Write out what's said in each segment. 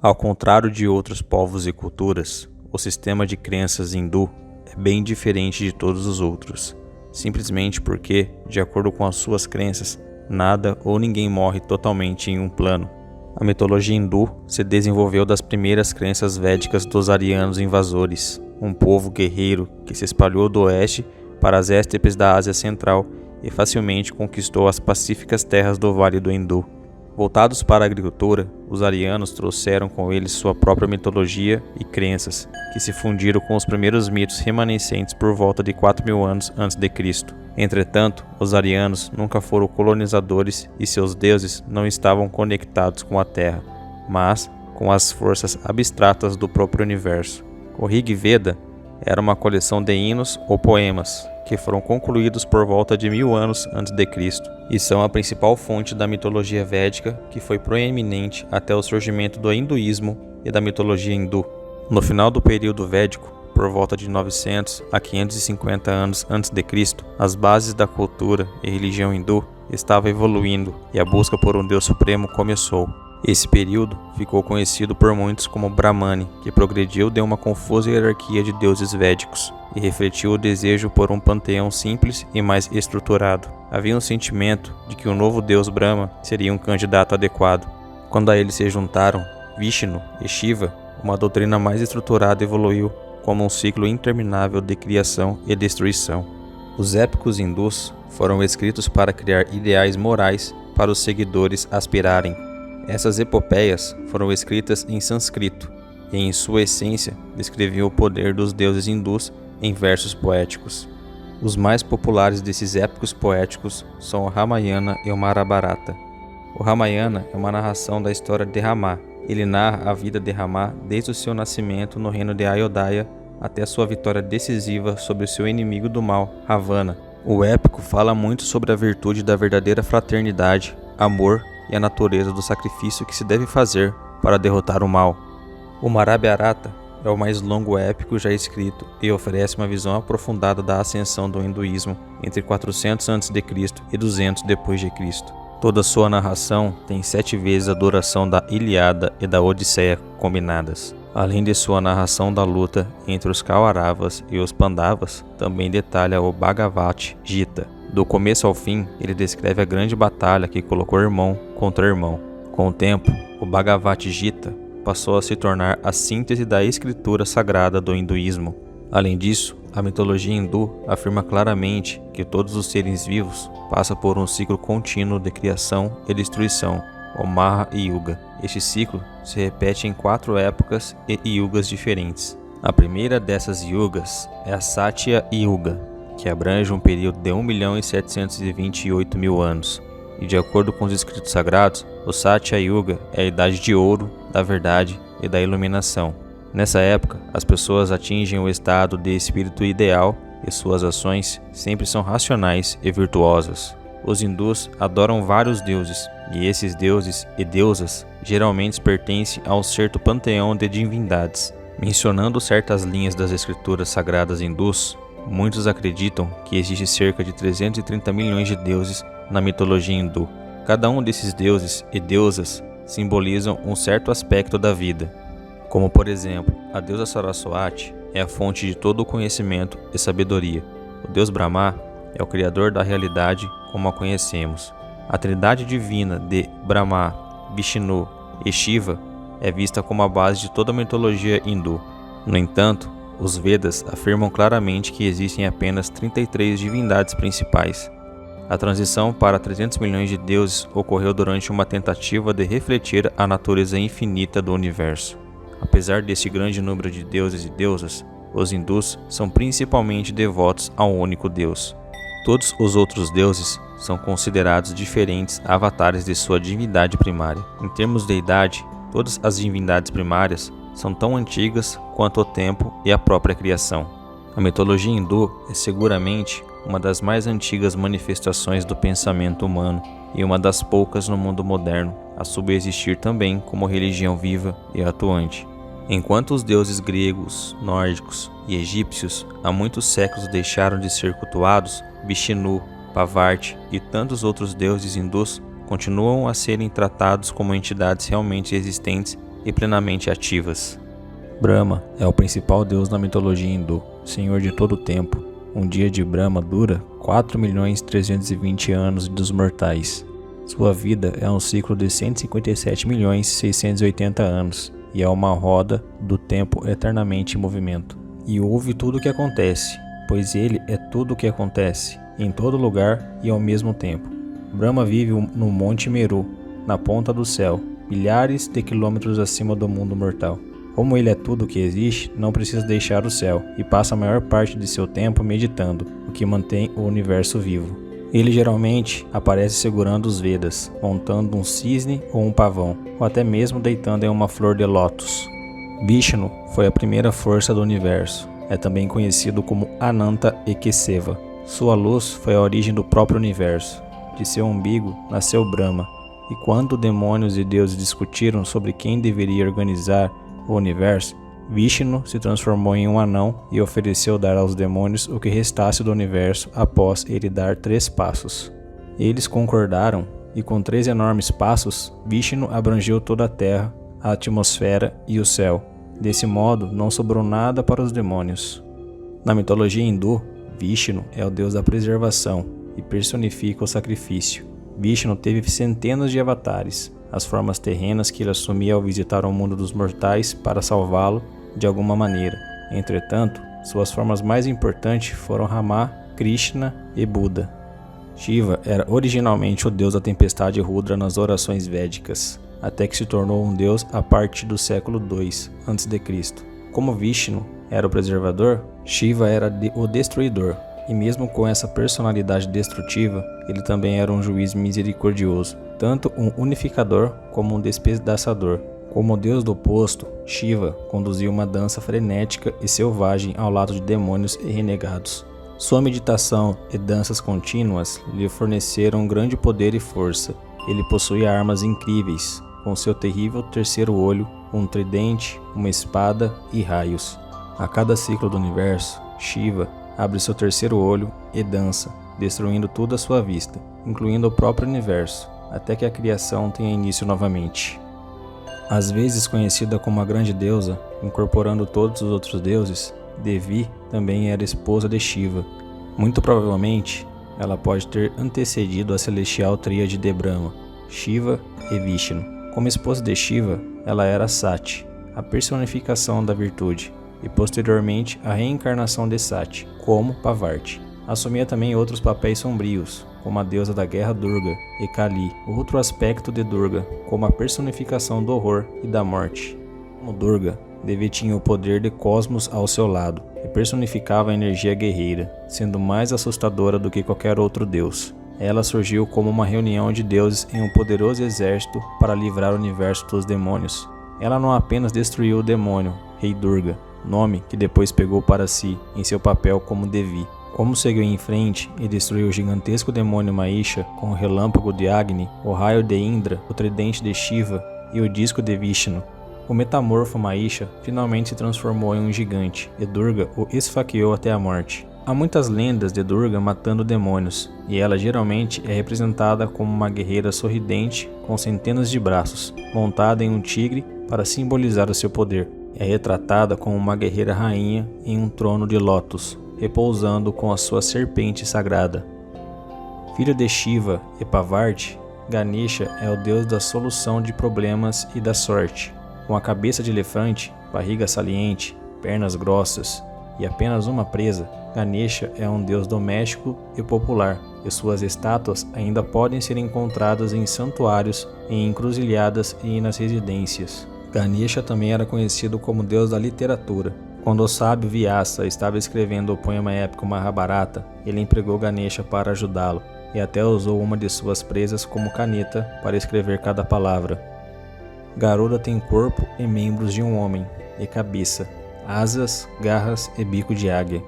Ao contrário de outros povos e culturas, o sistema de crenças hindu é bem diferente de todos os outros, simplesmente porque, de acordo com as suas crenças, nada ou ninguém morre totalmente em um plano. A mitologia hindu se desenvolveu das primeiras crenças védicas dos arianos invasores, um povo guerreiro que se espalhou do oeste para as estepes da Ásia Central e facilmente conquistou as pacíficas terras do Vale do Hindu. Voltados para a agricultura, os arianos trouxeram com eles sua própria mitologia e crenças, que se fundiram com os primeiros mitos remanescentes por volta de 4.000 anos antes de Cristo. Entretanto, os arianos nunca foram colonizadores e seus deuses não estavam conectados com a Terra, mas com as forças abstratas do próprio universo. O Rig Veda era uma coleção de hinos ou poemas que foram concluídos por volta de 1.000 anos antes de Cristo e são a principal fonte da mitologia védica que foi proeminente até o surgimento do hinduísmo e da mitologia hindu. No final do período védico, por volta de 900 a 550 anos antes de Cristo, as bases da cultura e religião hindu estavam evoluindo e a busca por um Deus supremo começou. Esse período ficou conhecido por muitos como Brahmani, que progrediu de uma confusa hierarquia de deuses védicos e refletiu o desejo por um panteão simples e mais estruturado. Havia um sentimento de que o novo deus Brahma seria um candidato adequado. Quando a ele se juntaram Vishnu e Shiva, uma doutrina mais estruturada evoluiu como um ciclo interminável de criação e destruição. Os épicos hindus foram escritos para criar ideais morais para os seguidores aspirarem. Essas epopeias foram escritas em sânscrito e, em sua essência, descreviam o poder dos deuses hindus em versos poéticos. Os mais populares desses épicos poéticos são o Ramayana e o Mahabharata. O Ramayana é uma narração da história de Rama. Ele narra a vida de Rama desde o seu nascimento no reino de Ayodhya até sua vitória decisiva sobre o seu inimigo do mal, Ravana. O épico fala muito sobre a virtude da verdadeira fraternidade, amor e a natureza do sacrifício que se deve fazer para derrotar o mal. O Mahabharata é o mais longo épico já escrito e oferece uma visão aprofundada da ascensão do hinduísmo entre 400 a.C. e 200 d.C. Toda sua narração tem 7 vezes a duração da Ilíada e da Odisseia combinadas. Além de sua narração da luta entre os Kauravas e os Pandavas, também detalha o Bhagavad Gita. Do começo ao fim, ele descreve a grande batalha que colocou irmão contra irmão. Com o tempo, o Bhagavad Gita passou a se tornar a síntese da escritura sagrada do hinduísmo. Além disso, a mitologia hindu afirma claramente que todos os seres vivos passam por um ciclo contínuo de criação e destruição, o Maha Yuga. Este ciclo se repete em 4 épocas e yugas diferentes. A primeira dessas yugas é a Satya Yuga, que abrange um período de 1.728.000 anos. E de acordo com os escritos sagrados, o Satya Yuga é a idade de ouro, da verdade e da iluminação. Nessa época, as pessoas atingem o estado de espírito ideal e suas ações sempre são racionais e virtuosas. Os hindus adoram vários deuses, e esses deuses e deusas geralmente pertencem a um certo panteão de divindades. Mencionando certas linhas das escrituras sagradas hindus, muitos acreditam que existe cerca de 330 milhões de deuses na mitologia hindu. Cada um desses deuses e deusas simbolizam um certo aspecto da vida. Como, por exemplo, a deusa Saraswati é a fonte de todo o conhecimento e sabedoria. O deus Brahma é o criador da realidade como a conhecemos. A trindade divina de Brahma, Vishnu e Shiva é vista como a base de toda a mitologia hindu. No entanto, os Vedas afirmam claramente que existem apenas 33 divindades principais. A transição para 300 milhões de deuses ocorreu durante uma tentativa de refletir a natureza infinita do universo. Apesar desse grande número de deuses e deusas, os hindus são principalmente devotos a um único Deus. Todos os outros deuses são considerados diferentes avatares de sua divindade primária. Em termos de idade, todas as divindades primárias são tão antigas quanto o tempo e a própria criação. A mitologia hindu é seguramente uma das mais antigas manifestações do pensamento humano e uma das poucas no mundo moderno a subsistir também como religião viva e atuante. Enquanto os deuses gregos, nórdicos e egípcios há muitos séculos deixaram de ser cultuados, Vishnu, Parvati e tantos outros deuses hindus continuam a serem tratados como entidades realmente existentes e plenamente ativas. Brahma é o principal deus na mitologia hindu, senhor de todo o tempo. Um dia de Brahma dura 4.320 anos dos mortais. Sua vida é um ciclo de 157.680 anos e é uma roda do tempo eternamente em movimento. E ouve tudo o que acontece, pois ele é tudo o que acontece, em todo lugar e ao mesmo tempo. Brahma vive no Monte Meru, na ponta do céu, milhares de quilômetros acima do mundo mortal. Como ele é tudo o que existe, não precisa deixar o céu e passa a maior parte de seu tempo meditando, o que mantém o universo vivo. Ele geralmente aparece segurando os Vedas, montando um cisne ou um pavão, ou até mesmo deitando em uma flor de lótus. Vishnu foi a primeira força do universo. É também conhecido como Ananta e Kesava. Sua luz foi a origem do próprio universo. De seu umbigo nasceu Brahma. E quando demônios e deuses discutiram sobre quem deveria organizar o universo, Vishnu se transformou em um anão e ofereceu dar aos demônios o que restasse do universo após ele dar 3 passos. Eles concordaram e com 3 enormes passos, Vishnu abrangeu toda a terra, a atmosfera e o céu. Desse modo, não sobrou nada para os demônios. Na mitologia hindu, Vishnu é o deus da preservação e personifica o sacrifício. Vishnu teve centenas de avatares, as formas terrenas que ele assumia ao visitar o mundo dos mortais para salvá-lo de alguma maneira. Entretanto, suas formas mais importantes foram Rama, Krishna e Buda. Shiva era originalmente o deus da tempestade Rudra nas orações védicas, até que se tornou um deus a partir do século II a.C. Como Vishnu era o preservador, Shiva era o destruidor. E mesmo com essa personalidade destrutiva, ele também era um juiz misericordioso, tanto um unificador como um despedaçador. Como deus do oposto, Shiva conduzia uma dança frenética e selvagem ao lado de demônios e renegados. Sua meditação e danças contínuas lhe forneceram grande poder e força. Ele possuía armas incríveis, com seu terrível terceiro olho, um tridente, uma espada e raios. A cada ciclo do universo, Shiva abre seu terceiro olho e dança, destruindo tudo à sua vista, incluindo o próprio universo, até que a criação tenha início novamente. Às vezes conhecida como a grande deusa, incorporando todos os outros deuses, Devi também era esposa de Shiva. Muito provavelmente, ela pode ter antecedido a celestial tríade de Brahma, Shiva e Vishnu. Como esposa de Shiva, ela era Sati, a personificação da virtude, e posteriormente a reencarnação de Sati, como Parvati. Assumia também outros papéis sombrios, como a deusa da guerra Durga e Kali, outro aspecto de Durga, como a personificação do horror e da morte. Como Durga, Devi tinha o poder de cosmos ao seu lado e personificava a energia guerreira, sendo mais assustadora do que qualquer outro deus. Ela surgiu como uma reunião de deuses em um poderoso exército para livrar o universo dos demônios. Ela não apenas destruiu o demônio, Rei Durga, nome que depois pegou para si em seu papel como Devi. Como seguiu em frente e destruiu o gigantesco demônio Mahisha com o relâmpago de Agni, o raio de Indra, o tridente de Shiva e o disco de Vishnu, o metamorfo Mahisha finalmente se transformou em um gigante e Durga o esfaqueou até a morte. Há muitas lendas de Durga matando demônios, e ela geralmente é representada como uma guerreira sorridente com centenas de braços, montada em um tigre para simbolizar o seu poder. É retratada como uma guerreira rainha em um trono de lótus, repousando com a sua serpente sagrada. Filho de Shiva e Parvati, Ganesha é o deus da solução de problemas e da sorte. Com a cabeça de elefante, barriga saliente, pernas grossas e apenas uma presa, Ganesha é um deus doméstico e popular, e suas estátuas ainda podem ser encontradas em santuários, em encruzilhadas e nas residências. Ganesha também era conhecido como deus da literatura. Quando o sábio Vyasa estava escrevendo o poema épico Mahabharata, ele empregou Ganesha para ajudá-lo, e até usou uma de suas presas como caneta para escrever cada palavra. Garuda tem corpo e membros de um homem, e cabeça, asas, garras e bico de águia.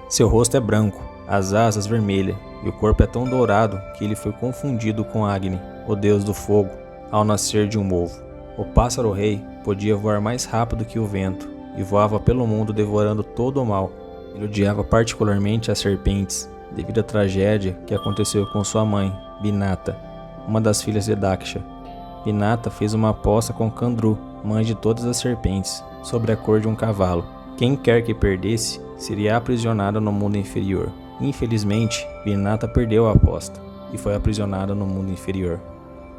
Seu rosto é branco, as asas vermelhas, e o corpo é tão dourado que ele foi confundido com Agni, o deus do fogo, ao nascer de um ovo. O pássaro-rei podia voar mais rápido que o vento, e voava pelo mundo devorando todo o mal. Ele odiava particularmente as serpentes, devido à tragédia que aconteceu com sua mãe, Vinata, uma das filhas de Daksha. Vinata fez uma aposta com Kandru, mãe de todas as serpentes, sobre a cor de um cavalo. Quem quer que perdesse, seria aprisionado no mundo inferior. Infelizmente, Vinata perdeu a aposta e foi aprisionada no mundo inferior.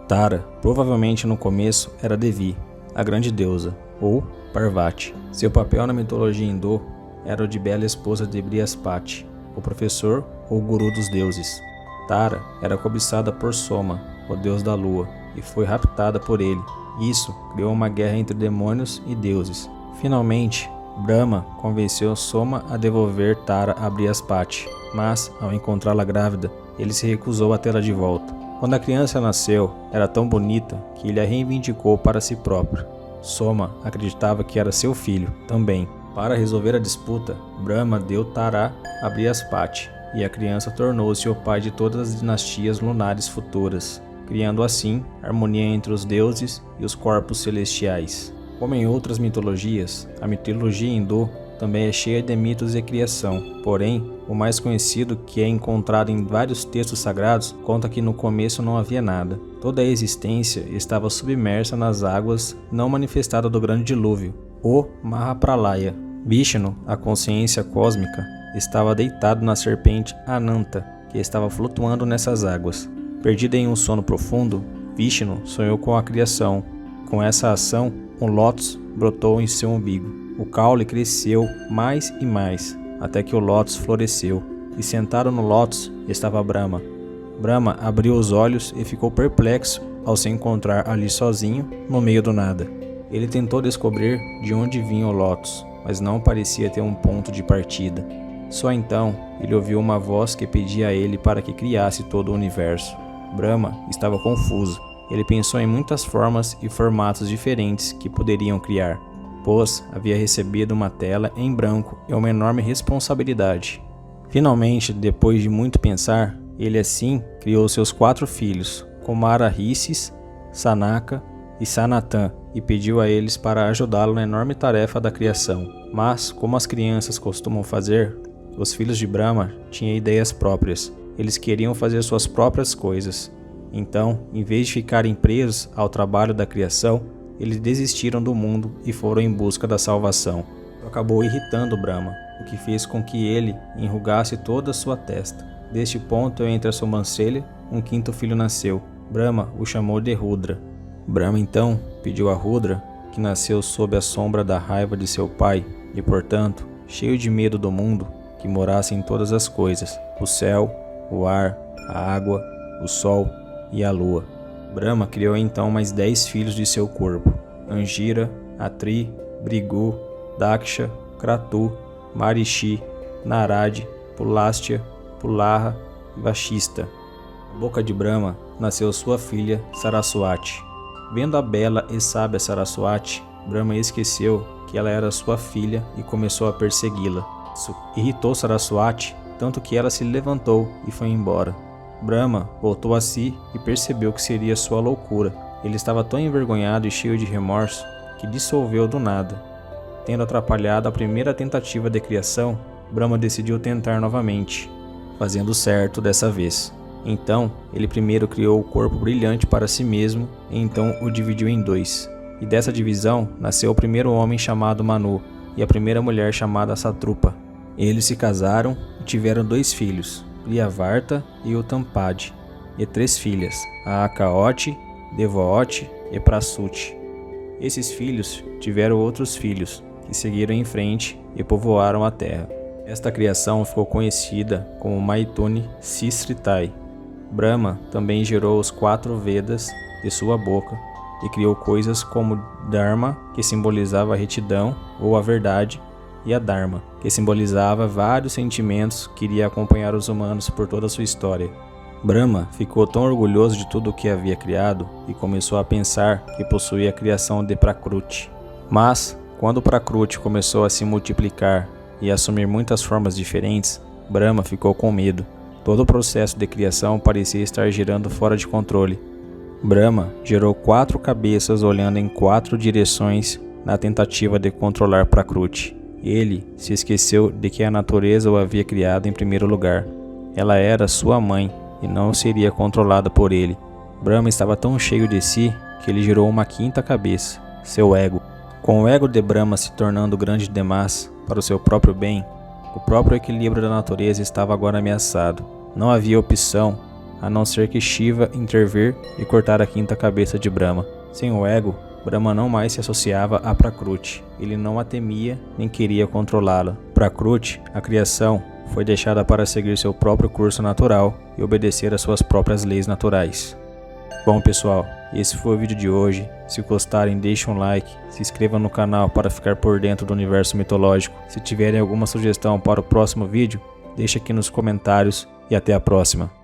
Tara, provavelmente no começo, era Devi, a grande deusa, ou Parvati. Seu papel na mitologia hindu era o de bela esposa de Brihaspati, o professor ou guru dos deuses. Tara era cobiçada por Soma, o deus da lua, e foi raptada por ele. Isso criou uma guerra entre demônios e deuses. Finalmente, Brahma convenceu Soma a devolver Tara a Brihaspati, mas, ao encontrá-la grávida, ele se recusou a tê-la de volta. Quando a criança nasceu, era tão bonita que ele a reivindicou para si próprio. Soma acreditava que era seu filho, também. Para resolver a disputa, Brahma deu Tara a Brihaspati, e a criança tornou-se o pai de todas as dinastias lunares futuras, criando assim harmonia entre os deuses e os corpos celestiais. Como em outras mitologias, a mitologia hindu também é cheia de mitos de criação, porém, o mais conhecido, que é encontrado em vários textos sagrados, conta que no começo não havia nada. Toda a existência estava submersa nas águas não manifestadas do grande dilúvio, o Mahapralaya. Vishnu, a consciência cósmica, estava deitado na serpente Ananta, que estava flutuando nessas águas. Perdido em um sono profundo, Vishnu sonhou com a criação. Com essa ação, um lótus brotou em seu umbigo. O caule cresceu mais e mais, até que o lótus floresceu, e sentado no lótus estava Brahma. Brahma abriu os olhos e ficou perplexo ao se encontrar ali sozinho, no meio do nada. Ele tentou descobrir de onde vinha o lótus, mas não parecia ter um ponto de partida. Só então ele ouviu uma voz que pedia a ele para que criasse todo o universo. Brahma estava confuso. Ele pensou em muitas formas e formatos diferentes que poderiam criar, pois havia recebido uma tela em branco e uma enorme responsabilidade. Finalmente, depois de muito pensar, ele assim criou seus 4 filhos, Kumara Risis, Sanaka e Sanatan, e pediu a eles para ajudá-lo na enorme tarefa da criação. Mas, como as crianças costumam fazer, os filhos de Brahma tinham ideias próprias. Eles queriam fazer suas próprias coisas. Então, em vez de ficarem presos ao trabalho da criação, eles desistiram do mundo e foram em busca da salvação. Acabou irritando Brahma, o que fez com que ele enrugasse toda a sua testa. Deste ponto, entre a sobrancelha, um 5º filho nasceu. Brahma o chamou de Rudra. Brahma então pediu a Rudra, que nasceu sob a sombra da raiva de seu pai e, portanto, cheio de medo do mundo, que morasse em todas as coisas, o céu, o ar, a água, o sol e a lua. Brahma criou então mais 10 filhos de seu corpo: Angira, Atri, Brigu, Daksha, Kratu, Marishi, Narad, Pulastya, Pulaha e Vashista. Da boca de Brahma nasceu sua filha Saraswati. Vendo a bela e sábia Saraswati, Brahma esqueceu que ela era sua filha e começou a persegui-la. Isso irritou Saraswati, tanto que ela se levantou e foi embora. Brahma voltou a si e percebeu que seria sua loucura. Ele estava tão envergonhado e cheio de remorso que dissolveu do nada. Tendo atrapalhado a primeira tentativa de criação, Brahma decidiu tentar novamente, fazendo certo dessa vez. Então, ele primeiro criou o corpo brilhante para si mesmo e então o dividiu em 2. E dessa divisão nasceu o primeiro homem chamado Manu e a primeira mulher chamada Satrupa. Eles se casaram e tiveram 2 filhos, Priyavarta e Utampad, e 3 filhas, a Akaoti, Devaoti e Prasuti. Esses filhos tiveram outros filhos, que seguiram em frente e povoaram a terra. Esta criação ficou conhecida como Maithuni Sisritai. Brahma também gerou os 4 Vedas de sua boca e criou coisas como Dharma, que simbolizava a retidão ou a verdade, e a Dharma, que simbolizava vários sentimentos que iria acompanhar os humanos por toda a sua história. Brahma ficou tão orgulhoso de tudo o que havia criado e começou a pensar que possuía a criação de Prakruti. Mas, quando Prakruti começou a se multiplicar e assumir muitas formas diferentes, Brahma ficou com medo. Todo o processo de criação parecia estar girando fora de controle. Brahma gerou 4 cabeças olhando em 4 direções na tentativa de controlar Prakruti. Ele se esqueceu de que a natureza o havia criado em primeiro lugar. Ela era sua mãe e não seria controlada por ele. Brahma estava tão cheio de si que ele gerou uma 5ª cabeça, seu ego. Com o ego de Brahma se tornando grande demais para o seu próprio bem, o próprio equilíbrio da natureza estava agora ameaçado. Não havia opção a não ser que Shiva intervir e cortar a quinta cabeça de Brahma. Sem o ego, Brahma não mais se associava a Prakruti. Ele não a temia nem queria controlá-la. Prakruti, a criação, foi deixada para seguir seu próprio curso natural e obedecer às suas próprias leis naturais. Bom pessoal, esse foi o vídeo de hoje. Se gostarem, deixem um like, se inscrevam no canal para ficar por dentro do universo mitológico. Se tiverem alguma sugestão para o próximo vídeo, deixe aqui nos comentários e até a próxima.